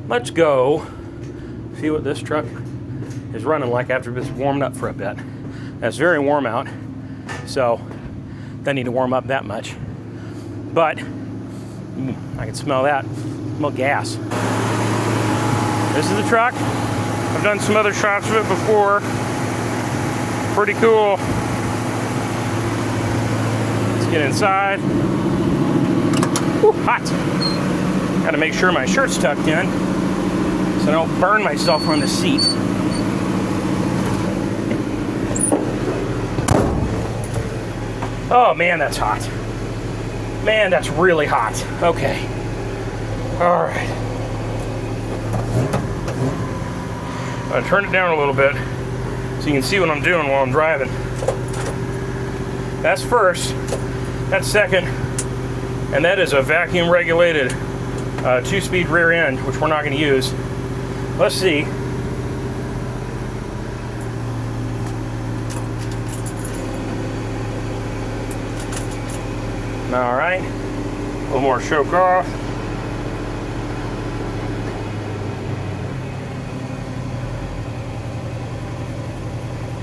let's go see what this truck is running like after it's warmed up for a bit. And it's very warm out, so doesn't need to warm up that much. But I can smell that. Smell gas. This is the truck. I've done some other shots of it before. Pretty cool. Let's get inside. Woo, hot. Got to make sure my shirt's tucked in so I don't burn myself on the seat. Oh man, that's hot. Man, that's really hot. Okay. All right. I'm gonna turn it down a little bit so you can see what I'm doing while I'm driving. That's first. That's second. And that is a vacuum regulated 2-speed rear end, which we're not going to use. Let's see. All right, a little more choke off.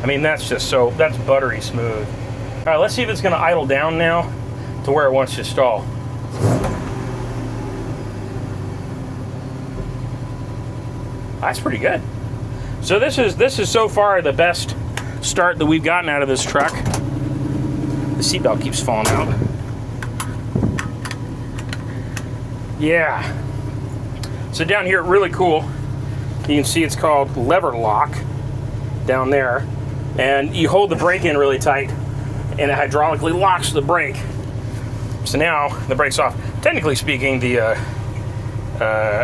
I mean, that's buttery smooth. All right, let's see if it's gonna idle down now to where it wants to stall. That's pretty good. So this is so far the best start that we've gotten out of this truck. The seatbelt keeps falling out. Yeah. So down here, really cool. You can see it's called lever lock down there. And you hold the brake in really tight and it hydraulically locks the brake. So now the brake's off. Technically speaking, the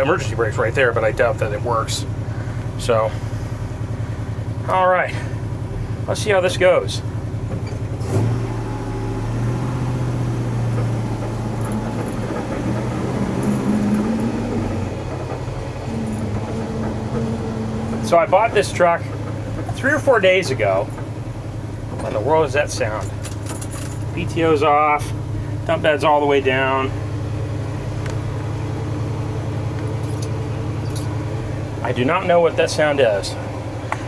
emergency brake's right there, but I doubt that it works. So, all right. Let's see how this goes. So I bought this truck 3 or 4 days ago. What in the world does that sound? PTO's off, dump bed's all the way down. I do not know what that sound is.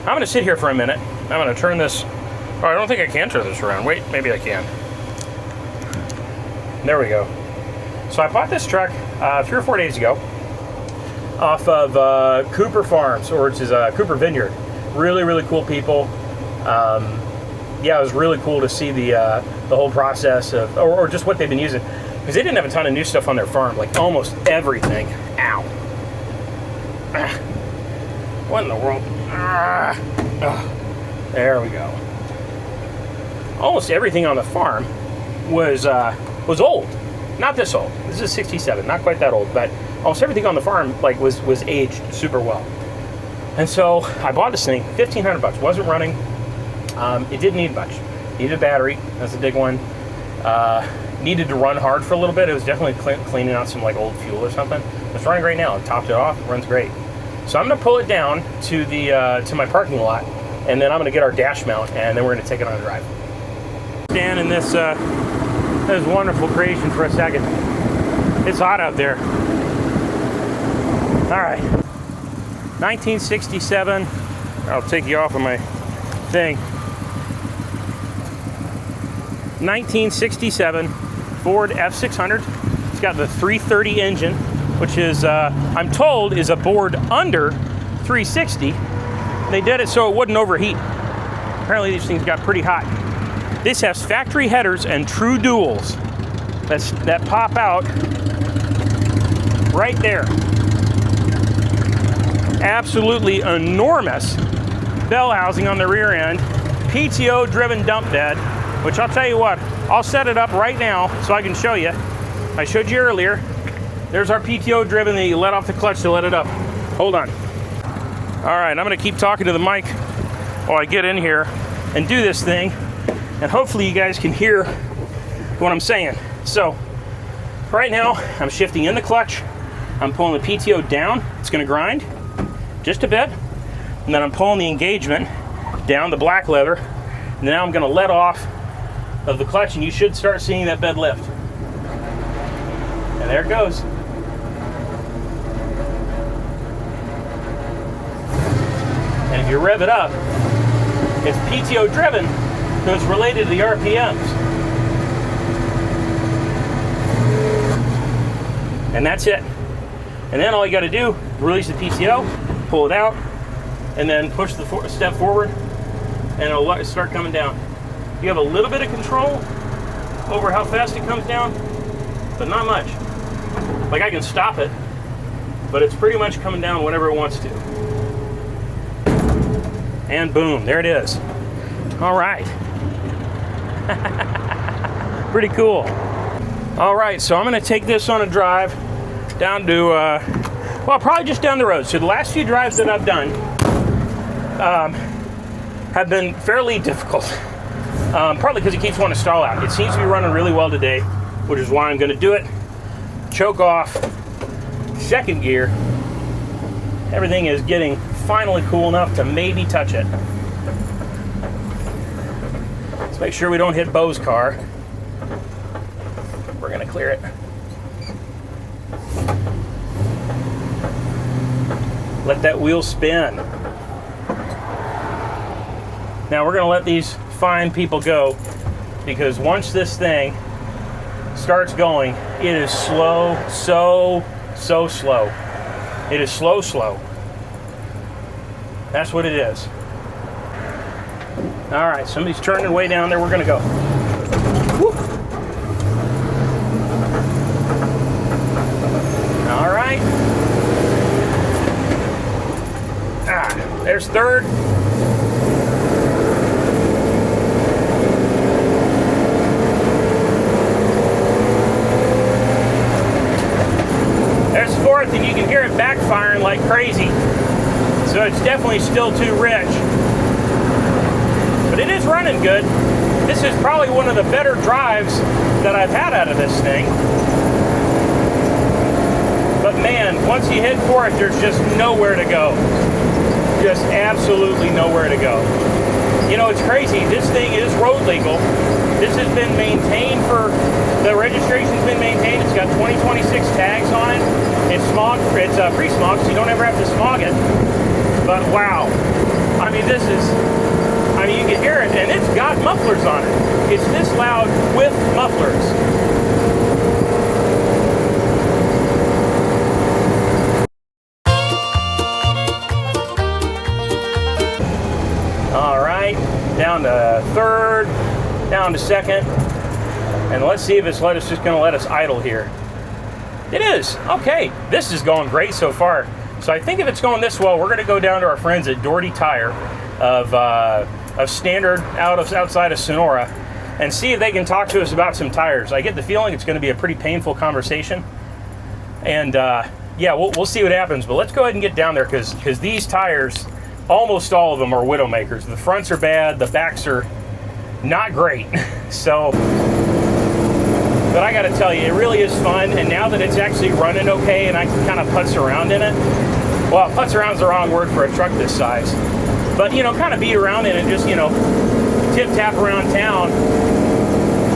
I'm gonna sit here for a minute. I'm gonna turn this, oh, I don't think I can turn this around. Wait, maybe I can. There we go. So I bought this truck 3 or 4 days ago off of Cooper Farms, or it's Cooper Vineyard. Really, really cool people. Yeah, it was really cool to see the whole process of, or just what they've been using, because they didn't have a ton of new stuff on their farm, like almost everything. Ow. Ah. What in the world? Ah. Oh. There we go. Almost everything on the farm was old. Not this old. This is 67, not quite that old, but almost everything on the farm was aged super well. And so I bought this thing, $1,500. Wasn't running. It didn't need much. Needed a battery. That's a big one. Needed to run hard for a little bit. It was definitely cleaning out some like old fuel or something. It's running great now. I topped it off. It runs great. So I'm gonna pull it down to the to my parking lot, and then I'm gonna get our dash mount, and then we're gonna take it on a drive. Stand in this wonderful creation for a second. It's hot out there. All right. 1967. I'll take you off of my thing. 1967 Ford F600. It's got the 330 engine, which is, I'm told, is a board under 360. They did it so it wouldn't overheat. Apparently these things got pretty hot. This has factory headers and true duals that pop out right there. Absolutely enormous bell housing on the rear end. PTO driven dump bed, which I'll tell you what, I'll set it up right now so I can show you. I showed you earlier. There's our PTO driven that you let off the clutch to let it up. Hold on. All right, I'm gonna keep talking to the mic while I get in here and do this thing, and hopefully you guys can hear what I'm saying. So, right now, I'm shifting in the clutch. I'm pulling the PTO down. It's gonna grind just a bit. And then I'm pulling the engagement down, the black lever. And now I'm gonna let off of the clutch, and you should start seeing that bed lift. And there it goes. you rev it up. It's PTO driven, so it's related to the RPMs. And that's it. And then all you got to do, release the PTO, pull it out, and then push the step forward, and it'll start coming down. You have a little bit of control over how fast it comes down, but not much. Like, I can stop it, but it's pretty much coming down whenever it wants to. And boom, there it is. All right. Pretty cool. All right, so I'm gonna take this on a drive down to, well, probably just down the road. So the last few drives that I've done have been fairly difficult. Partly because it keeps wanting to stall out. It seems to be running really well today, which is why I'm gonna do it. Choke off, second gear. Everything is getting finally cool enough to maybe touch it. Let's make sure we don't hit Bo's car. We're gonna clear it. Let that wheel spin. Now we're gonna let these fine people go, because once this thing starts going, it is slow, so slow. It is slow. That's what it is. All right, somebody's turning way down there. We're gonna go. Woo. All right. There's third. There's fourth, and you can hear it backfiring like crazy. So it's definitely still too rich. But it is running good. This is probably one of the better drives that I've had out of this thing. But man, once you hit fourth, there's just nowhere to go. Just absolutely nowhere to go. You know, it's crazy. This thing is road legal. This has been maintained the registration's been maintained. It's got 2026 tags on it. It's pre-smog, so you don't ever have to smog it. But wow, I mean, you can hear it, and it's got mufflers on it. It's this loud with mufflers. All right, down to third, down to second, and let's see if it's just going to let us idle here. It is. Okay, this is going great so far. So I think if it's going this well, we're going to go down to our friends at Doherty Tire of Standard outside of Sonora and see if they can talk to us about some tires. I get the feeling it's going to be a pretty painful conversation. And yeah, we'll see what happens. But let's go ahead and get down there, because these tires, almost all of them are Widowmakers. The fronts are bad, the backs are not great. So, but I got to tell you, it really is fun. And now that it's actually running okay and I can kind of putz around in it, well, putz around is the wrong word for a truck this size, but you know, kind of beat around in it, just, you know, tip tap around town.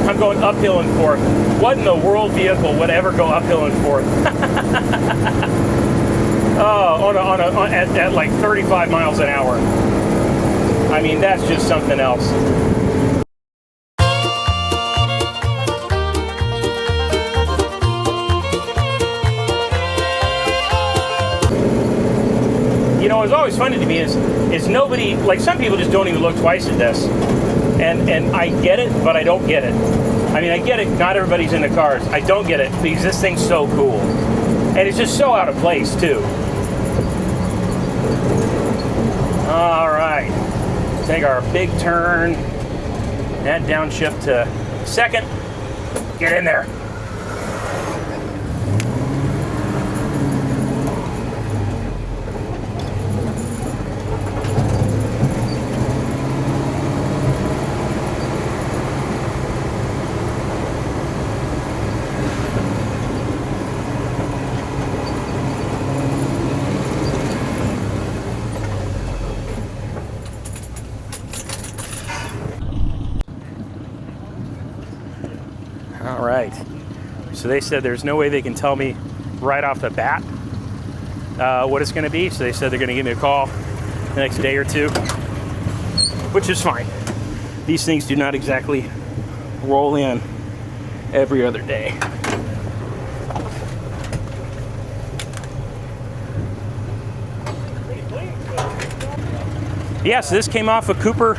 I'm going uphill and forth. What in the world vehicle would ever go uphill and forth? Oh, at like 35 miles an hour. I mean, that's just something else. You know, it's always funny to me is nobody, like, some people just don't even look twice at this. And I get it, but I don't get it. I mean, I get it, not everybody's into cars. I don't get it, because this thing's so cool. And it's just so out of place, too. All right. Take our big turn. That downshift to second. Get in there. All right, so they said there's no way they can tell me right off the bat what it's going to be. So they said they're going to give me a call the next day or two, which is fine. These things do not exactly roll in every other day. Yeah, so this came off of Cooper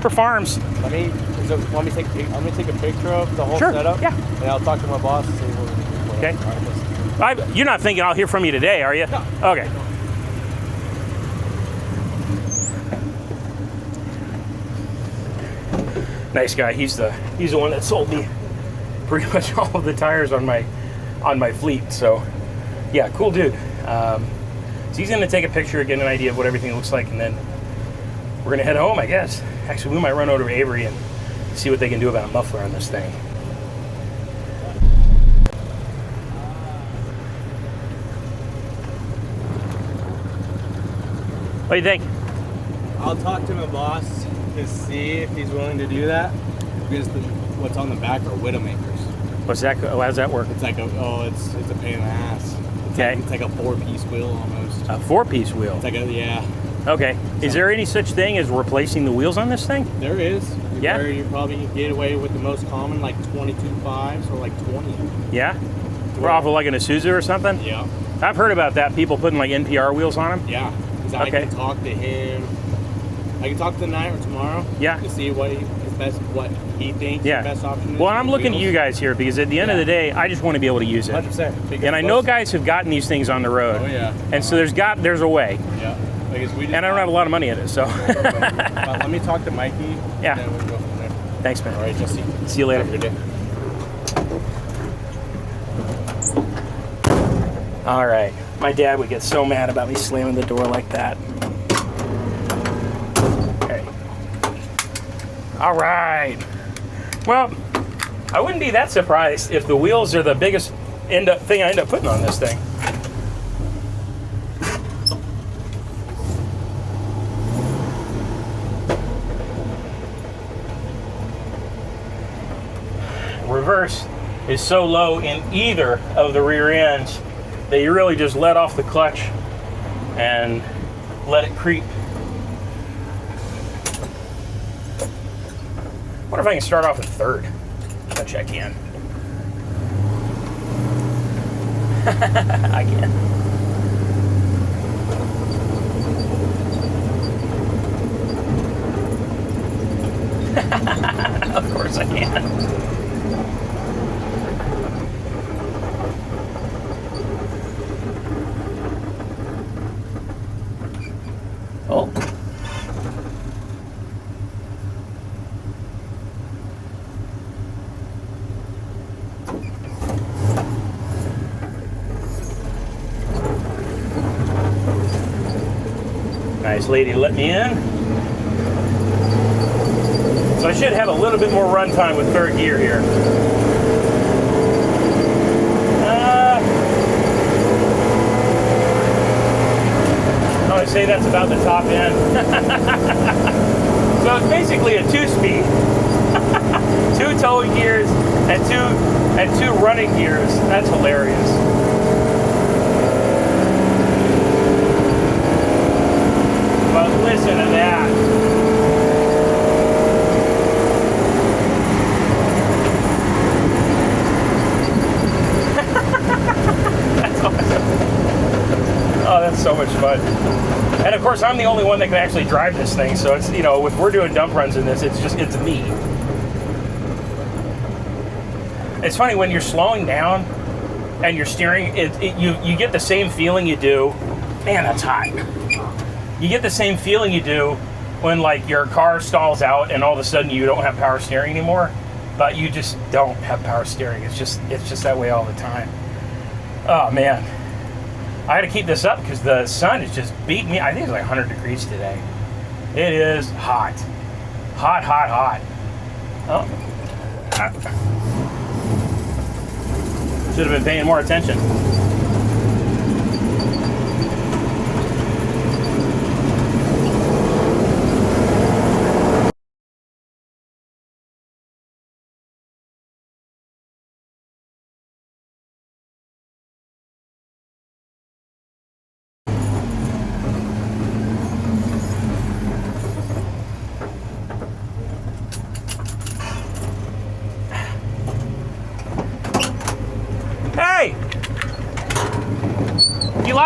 Farms. Let me take a picture of the whole Sure, setup. yeah. And I'll talk to my boss and see what we can do. Okay. All right, You're not thinking I'll hear from you today, are you? No. Okay. Nice guy. He's the one that sold me pretty much all of the tires on my fleet. So yeah, cool dude. So he's gonna take a picture, get an idea of what everything looks like, and then we're gonna head home, I guess. Actually, we might run over to Avery and see what they can do about a muffler on this thing. What do you think? I'll talk to my boss to see if he's willing to do that. Because what's on the back are Widowmakers. What's that? How does that work? It's like it's a pain in the ass. Okay. It's like a 4-piece wheel almost. A 4-piece wheel. It's like yeah. Okay. Is there any such thing as replacing the wheels on this thing? There is. Yeah. Where you probably get away with the most common, like 22.5s or like 20. Yeah. We're off of like an Isuzu or something? Yeah. I've heard about that. People putting like NPR wheels on them. Yeah. Because I Okay. can talk to him. I can talk tonight or tomorrow. Yeah. To see what he thinks Yeah. the best option is. Well, I'm for looking at wheels. you guys here because at the end of the day, I just want to be able to use it. 100%. And I know guys have gotten these things on the road. Oh yeah. And so there's a way. Yeah. Because we just And I don't have a lot of money in it, so. let me talk to Mikey. Yeah. And then we'll go from there. Thanks, man. All right, Jesse. See you later. Have a good day. All right. My dad would get so mad about me slamming the door like that. Okay. All right. Well, I wouldn't be that surprised if the wheels are the biggest thing I end up putting on this thing. Reverse is so low in either of the rear ends that you really just let off the clutch and let it creep. Wonder if I can start off in third. I'll check in. I can. Of course I can. Oh. Nice lady let me in. So I should have a little bit more run time with third gear here. I would say that's about the top end. So it's basically a 2-speed. 2 towing gears and two running gears. That's hilarious. But listen to that. That's awesome. Oh, that's so much fun. And of course, I'm the only one that can actually drive this thing. So it's, you know, if we're doing dump runs in this, it's me. It's funny when you're slowing down and you're steering, you get the same feeling you do. Man, that's hot. You get the same feeling you do when like your car stalls out and all of a sudden you don't have power steering anymore, but you just don't have power steering. It's just that way all the time. Oh man, I got to keep this up because the sun is just beating me. I think it's like 100 degrees today. It is hot, hot, hot, hot. Oh, should have been paying more attention.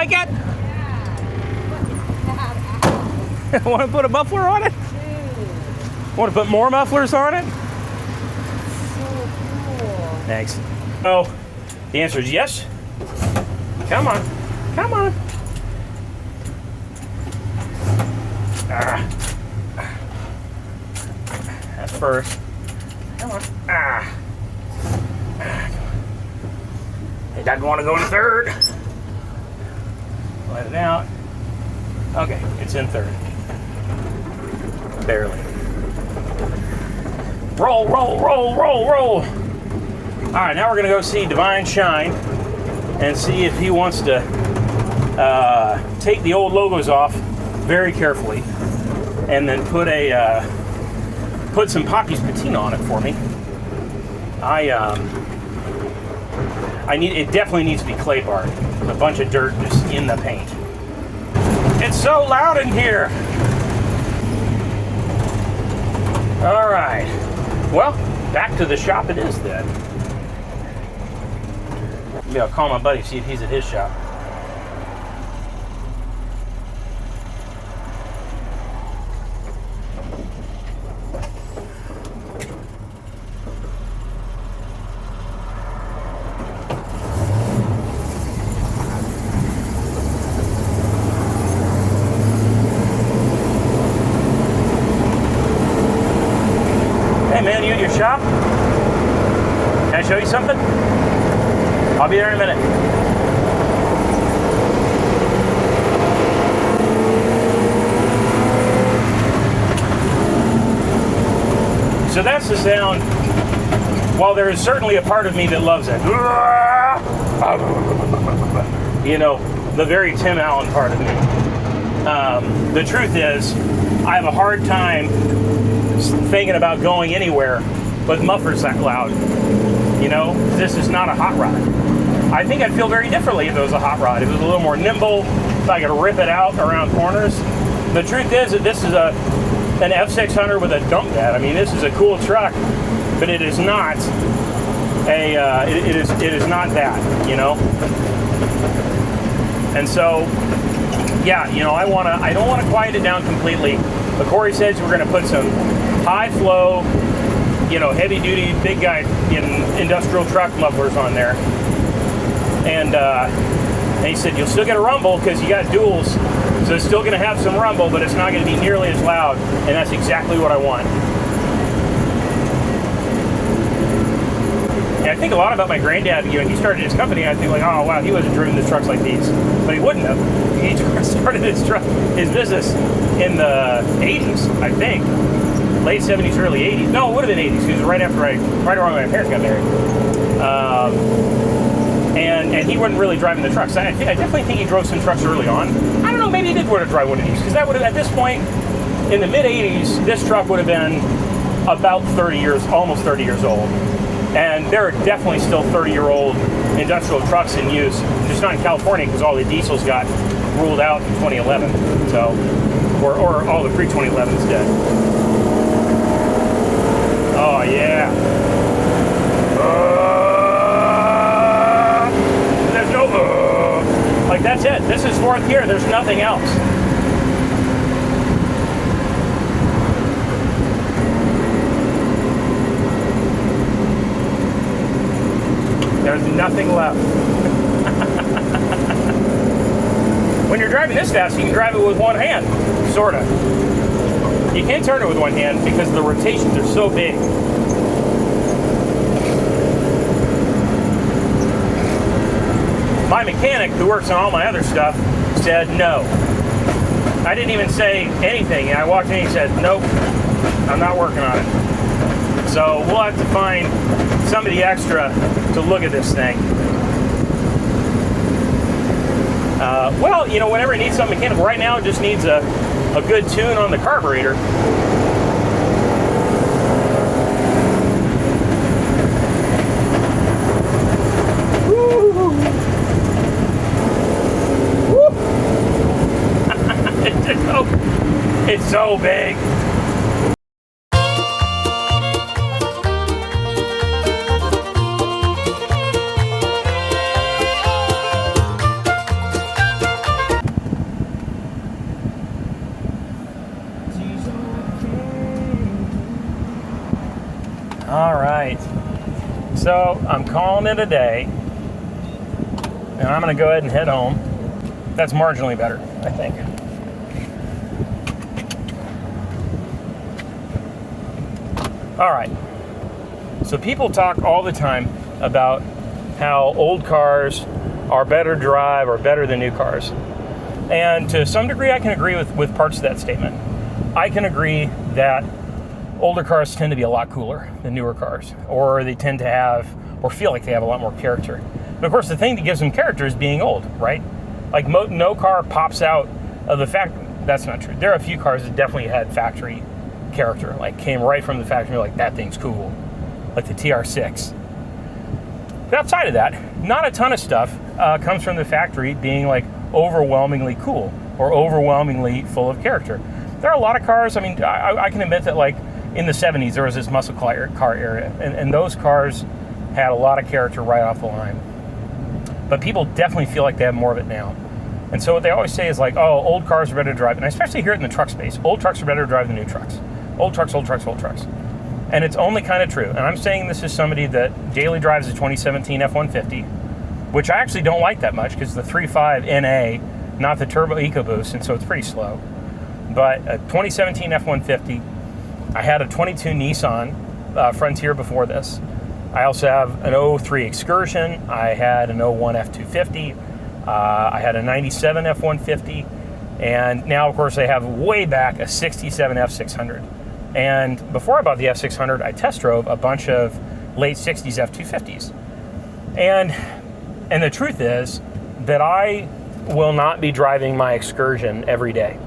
like it? Want to put a muffler on it? Want to put more mufflers on it? So cool. Thanks. Oh, the answer is yes. Come on. Come on. That's first. Come on. It doesn't want to go in third. Let it out. Okay, it's in third. Barely. Roll, roll, roll, roll, roll. All right, now we're gonna go see Divine Shine and see if he wants to take the old logos off very carefully and then put some Poppy's patina on it for me. It definitely needs to be clay barred. A bunch of dirt just in the paint. It's so loud in here. All right. Well, back to the shop it is then. Maybe I'll call my buddy, see if he's at his shop. Hey man, you at your shop? Can I show you something? I'll be there in a minute. So that's the sound. While there is certainly a part of me that loves it. You know, the very Tim Allen part of me. The truth is, I have a hard time thinking about going anywhere with mufflers that loud. You know, this is not a hot rod. I think I'd feel very differently if it was a hot rod. If it was a little more nimble, if I could rip it out around corners. The truth is that this is an F600 with a dump bed. I mean, this is a cool truck, but it is not it is not that, you know. And so, yeah, you know, I don't want to quiet it down completely. But Corey says we're going to put some high flow, you know, heavy duty, big guy in industrial truck mufflers on there. And he said you'll still get a rumble because you got duals, so it's still going to have some rumble, but it's not going to be nearly as loud. And that's exactly what I want. And I think a lot about my granddad. You know, he started his company. I think like, oh wow, he would have driven the trucks like these, but he wouldn't have. He started his business in the 80s, I think, late 70s, early 80s. No, it would have been 80s. It was right around when my parents got married. And he wasn't really driving the trucks. I definitely think he drove some trucks early on. I don't know, maybe he did want to drive one of these because that would have, at this point, in the mid 80s, this truck would have been about 30 years, almost 30 years old. And there are definitely still 30-year-old industrial trucks in use, just not in California because all the diesels got ruled out in 2011. So, or all the pre-2011s did. Oh yeah. There's no like that's it. This is fourth gear. There's nothing else. There's nothing left. When you're driving this fast, you can drive it with one hand, sort of. You can't turn it with one hand because the rotations are so big. My mechanic, who works on all my other stuff, said no. I didn't even say anything. I walked in and he said, nope, I'm not working on it. So we'll have to find somebody extra to look at this thing. Well, you know, whenever it needs something mechanical, right now it just needs a good tune on the carburetor. Woo. Woo. It's so big. So I'm calling it a day, and I'm going to go ahead and head home. That's marginally better, I think. All right. So people talk all the time about how old cars are better to drive or better than new cars. And to some degree, I can agree with parts of that statement. I can agree that older cars tend to be a lot cooler than newer cars, or they tend to have, or feel like they have a lot more character. But of course, the thing that gives them character is being old, right? Like no car pops out of the factory. That's not true. There are a few cars that definitely had factory character, like came right from the factory, like that thing's cool, like the TR6. But outside of that, not a ton of stuff comes from the factory being like overwhelmingly cool or overwhelmingly full of character. There are a lot of cars, I mean, I can admit that like in the 70s there was this muscle car area, and those cars had a lot of character right off the line. But people definitely feel like they have more of it now. And so what they always say is like, oh, old cars are better to drive, and I especially hear it in the truck space. Old trucks are better to drive than new trucks. Old trucks, old trucks, old trucks. And it's only kind of true. And I'm saying this is somebody that daily drives a 2017 F-150, which I actually don't like that much because the 3.5 NA, not the turbo EcoBoost, and so it's pretty slow. But a 2017 F-150, I had a 22 Nissan Frontier before this. I also have an 03 Excursion. I had an 01 F-250. I had a 97 F-150. And now, of course, I have way back a 67 F600. And before I bought the F600, I test drove a bunch of late 60s F250s. And the truth is that I will not be driving my Excursion every day.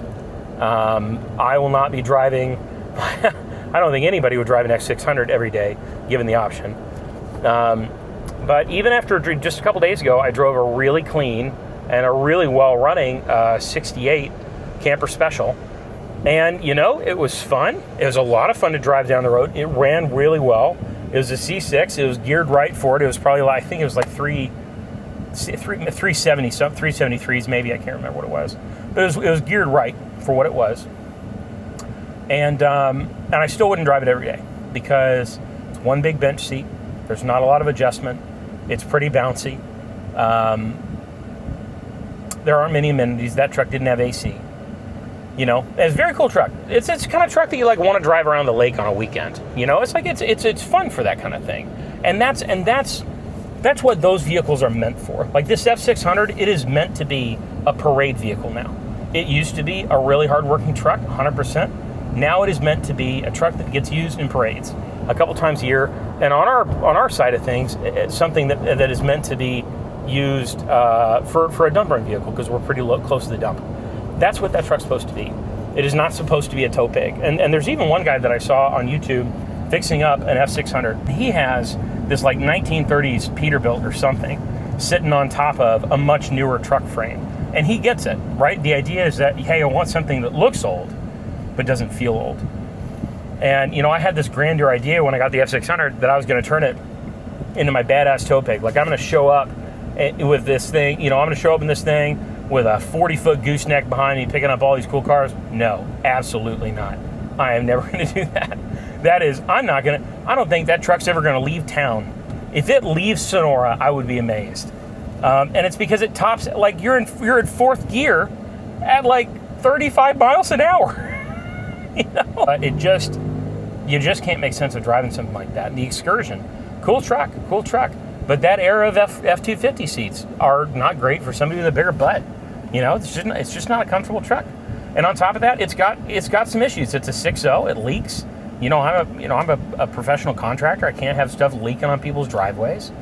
I will not be driving, I don't think anybody would drive an X600 every day, given the option. But even after just a couple days ago, I drove a really clean and a really well-running 68 Camper Special. And, you know, it was fun. It was a lot of fun to drive down the road. It ran really well. It was a C6. It was geared right for it. It was probably like, I think it was like 370 something, 373s maybe. I can't remember what it was. But it was geared right for what it was. And I still wouldn't drive it every day because it's one big bench seat. There's not a lot of adjustment. It's pretty bouncy. There aren't many amenities. That truck didn't have AC. You know, it's a very cool truck. It's the kind of truck that you like want to drive around the lake on a weekend. You know, it's like it's fun for that kind of thing. And that's what those vehicles are meant for. Like this F600, it is meant to be a parade vehicle now. It used to be a really hard-working truck, 100%. Now it is meant to be a truck that gets used in parades a couple times a year. And on our side of things, it's something that is meant to be used for a dump run vehicle because we're pretty close to the dump. That's what that truck's supposed to be. It is not supposed to be a tow pig. And there's even one guy that I saw on YouTube fixing up an F600. He has this like 1930s Peterbilt or something sitting on top of a much newer truck frame. And he gets it, right? The idea is that, hey, I want something that looks old, but doesn't feel old. And, you know, I had this grandeur idea when I got the F600 that I was going to turn it into my badass tow pig. Like, I'm going to show up with this thing, you know, I'm going to show up in this thing with a 40-foot gooseneck behind me picking up all these cool cars. No, absolutely not. I am never going to do that. I don't think that truck's ever going to leave town. If it leaves Sonora, I would be amazed. And it's because it tops, like, you're in fourth gear at like 35 miles an hour. You know? You just can't make sense of driving something like that. The Excursion, cool truck. But that era of F250 seats are not great for somebody with a bigger butt. You know, it's just not a comfortable truck. And on top of that, it's got some issues. It's a 6.0. It leaks. You know, I'm a professional contractor. I can't have stuff leaking on people's driveways.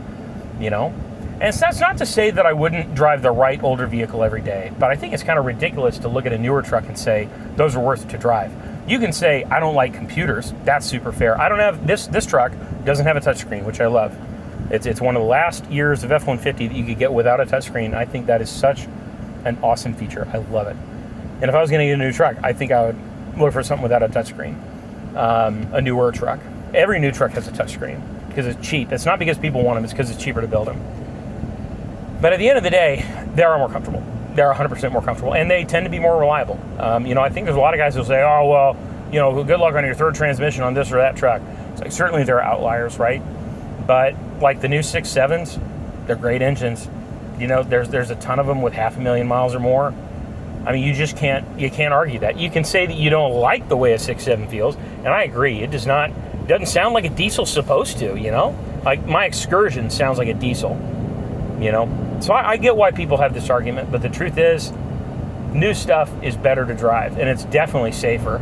You know, and that's not to say that I wouldn't drive the right older vehicle every day. But I think it's kind of ridiculous to look at a newer truck and say those are worth it to drive. You can say I don't like computers. That's super fair. I don't have this truck doesn't have a touchscreen, which I love. It's one of the last years of F-150 that you could get without a touchscreen. I think that is such an awesome feature. I love it. And if I was going to get a new truck, I think I would look for something without a touchscreen. A newer truck. Every new truck has a touchscreen because it's cheap. It's not because people want them. It's because it's cheaper to build them. But at the end of the day, they are more comfortable. They're 100% more comfortable, and they tend to be more reliable. You know, I think there's a lot of guys who say, oh, well, you know, good luck on your third transmission on this or that truck. It's like, certainly there are outliers, right? But like the new 6.7s, they're great engines. You know, there's a ton of them with 500,000 miles or more. I mean, you can't argue that. You can say that you don't like the way a 6.7 feels, and I agree. It doesn't sound like a diesel's supposed to, you know? Like my Excursion sounds like a diesel, you know? So I get why people have this argument, but the truth is, new stuff is better to drive, and it's definitely safer.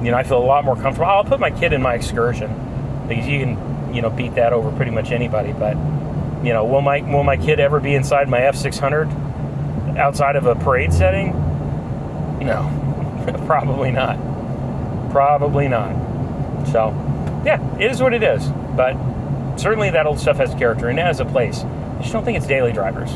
You know, I feel a lot more comfortable. I'll put my kid in my Excursion because you can, you know, beat that over pretty much anybody. But, you know, will my kid ever be inside my F600 outside of a parade setting? No, probably not. Probably not. So, yeah, it is what it is. But certainly that old stuff has character and it has a place. I just don't think it's daily drivers.